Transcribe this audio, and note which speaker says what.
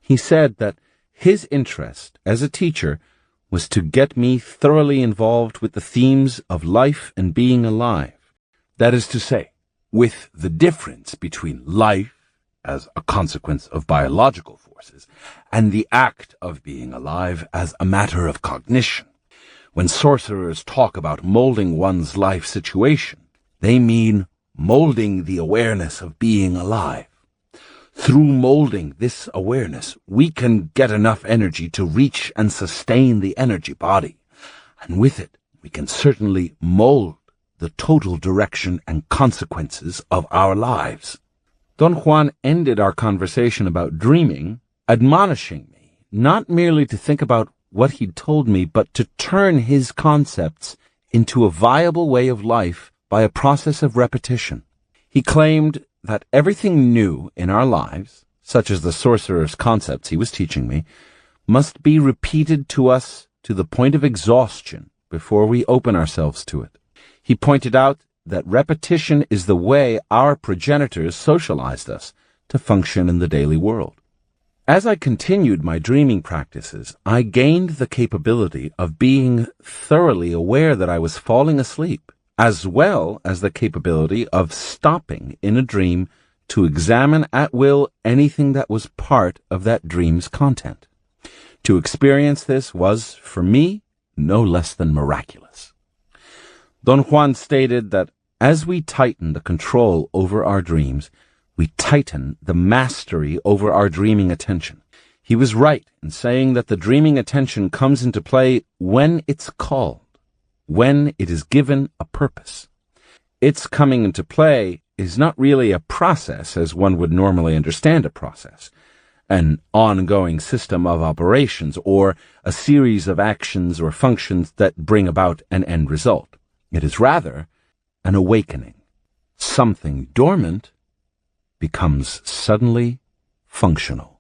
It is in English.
Speaker 1: He said that his interest as a teacher was to get me thoroughly involved with the themes of life and being alive. That is to say, with the difference between life as a consequence of biological forces and the act of being alive as a matter of cognition. When sorcerers talk about molding one's life situation, they mean molding the awareness of being alive. Through molding this awareness, we can get enough energy to reach and sustain the energy body, and with it, we can certainly mold the total direction and consequences of our lives. Don Juan ended our conversation about dreaming, admonishing me not merely to think about what he'd told me, but to turn his concepts into a viable way of life by a process of repetition. He claimed that everything new in our lives, such as the sorcerer's concepts he was teaching me, must be repeated to us to the point of exhaustion before we open ourselves to it. He pointed out that repetition is the way our progenitors socialized us to function in the daily world. As I continued my dreaming practices, I gained the capability of being thoroughly aware that I was falling asleep, as well as the capability of stopping in a dream to examine at will anything that was part of that dream's content. To experience this was, for me, no less than miraculous. Don Juan stated that as we tighten the control over our dreams, we tighten the mastery over our dreaming attention. He was right in saying that the dreaming attention comes into play when it's called, when it is given a purpose. Its coming into play is not really a process as one would normally understand a process, an ongoing system of operations or a series of actions or functions that bring about an end result. It is rather an awakening. Something dormant becomes suddenly functional.